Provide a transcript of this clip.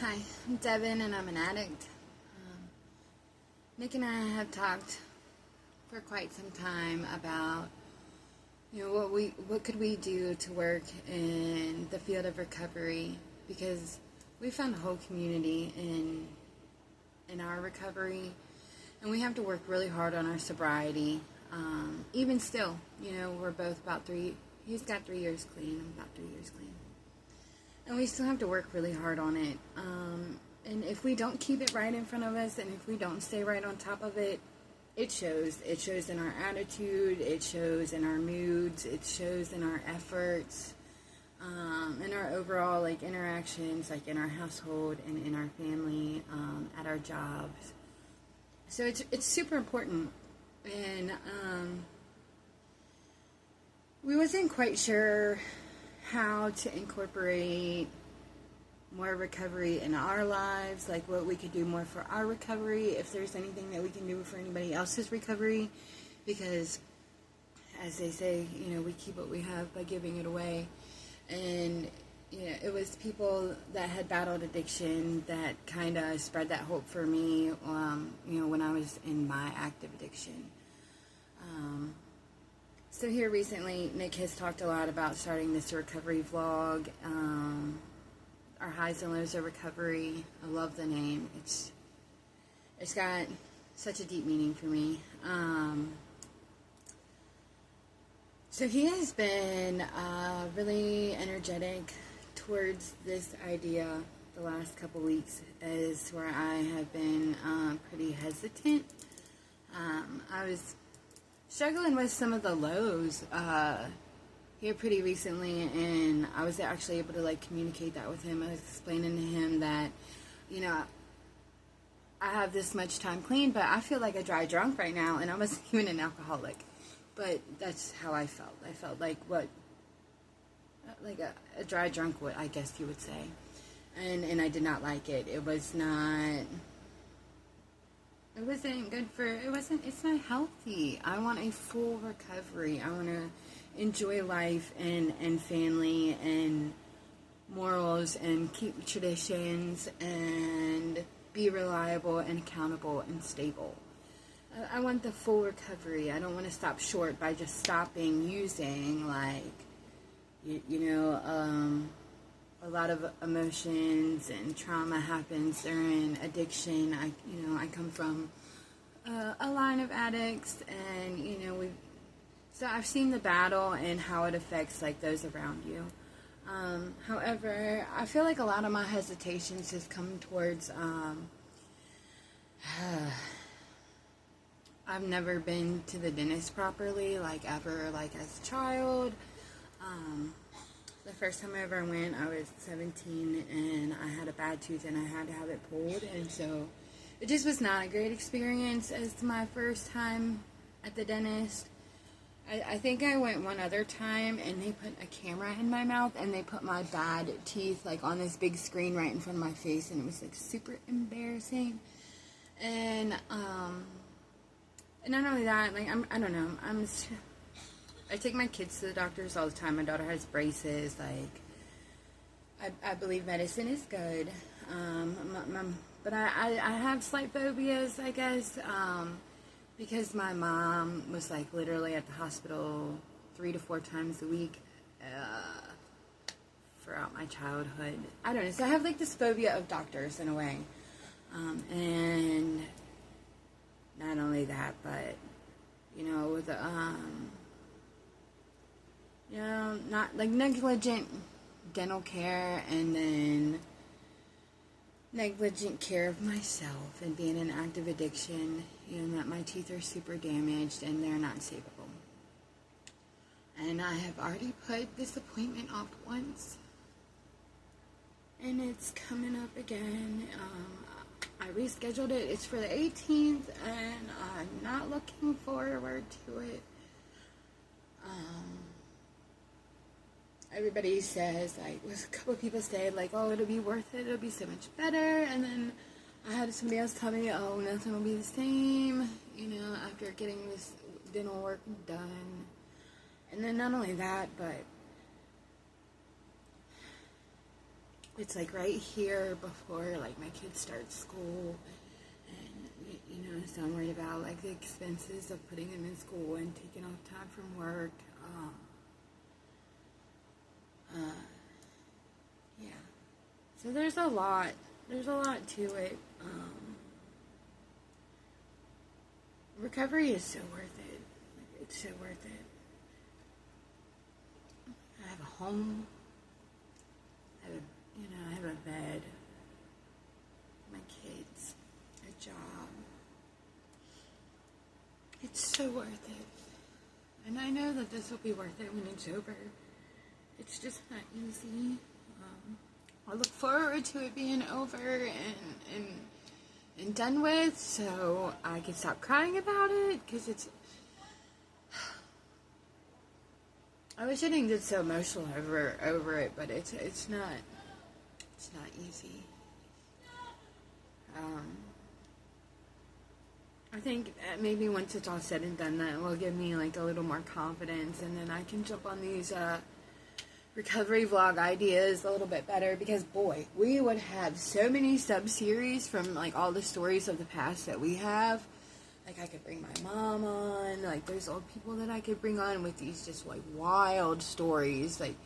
Hi, I'm Devin and I'm an addict. Nick and I have talked for quite some time about what could we do to work in the field of recovery, because we found a whole community in our recovery, and we have to work really hard on our sobriety. Even still, we're both about three. He's got 3 years clean. I'm about 3 years clean. And we still have to work really hard on it. And if we don't keep it right in front of us, and if we don't stay right on top of it, it shows. It shows in our attitude. It shows in our moods. It shows in our efforts, in our overall interactions, in our household and in our family, at our jobs. So it's super important. And we wasn't quite sure how to incorporate more recovery in our lives, like what we could do more for our recovery, if there's anything that we can do for anybody else's recovery, because as they say, we keep what we have by giving it away. And it was people that had battled addiction that kind of spread that hope for me, when I was in my active addiction. So here recently, Nick has talked a lot about starting this recovery vlog, our highs and lows of recovery. I love the name. It's got such a deep meaning for me. So he has been really energetic towards this idea the last couple weeks, as where I have been pretty hesitant. I was struggling with some of the lows here pretty recently, and I was actually able to communicate that with him. I was explaining to him that I have this much time clean, but I feel like a dry drunk right now, and I wasn't even an alcoholic, but that's how I felt. I felt like a dry drunk, what I guess you would say, and I did not like it. It's not healthy. I want a full recovery. I want to enjoy life and family and morals and keep traditions and be reliable and accountable and stable. I want the full recovery. I don't want to stop short by just stopping using, a lot of emotions and trauma happens during addiction. I come from a line of addicts, and so I've seen the battle and how it affects those around you. However, I feel like a lot of my hesitations has come towards I've never been to the dentist properly, ever, as a child. The first time I ever went, I was 17, and I had a bad tooth, and I had to have it pulled, and so it just was not a great experience as my first time at the dentist. I think I went one other time, and they put a camera in my mouth, and they put my bad teeth, on this big screen right in front of my face, and it was, super embarrassing. And not only that, I don't know, I take my kids to the doctors all the time. My daughter has braces. I believe medicine is good. But I have slight phobias, I guess, because my mom was literally at the hospital 3 to 4 times a week throughout my childhood. I don't know. So I have this phobia of doctors in a way. And not only that, but with not negligent dental care, and then negligent care of myself, and being in active addiction, that my teeth are super damaged and they're not savable. And I have already put this appointment off once, and it's coming up again. I rescheduled it. It's for the 18th, and I'm not looking forward to it. Everybody says, a couple of people say, oh, it'll be worth it, it'll be so much better, and then I had somebody else tell me, oh, nothing will be the same, after getting this dental work done. And then not only that, but it's like right here before like my kids start school, and so I'm worried about like the expenses of putting them in school and taking off time from work. Yeah. So there's a lot. There's a lot to it. Recovery is so worth it. It's so worth it. I have a home. I have a bed. My kids. A job. It's so worth it. And I know that this will be worth it when it's over. It's just not easy. I look forward to it being over and done with, so I can stop crying about it, because it's... I wish I didn't get so emotional over it, but it's not easy. I think maybe once it's all said and done, that will give me like a little more confidence, and then I can jump on these recovery vlog ideas a little bit better, because boy, we would have so many sub-series from like all the stories of the past that we have. Like I could bring my mom on, like there's old people that I could bring on with these just like wild stories, like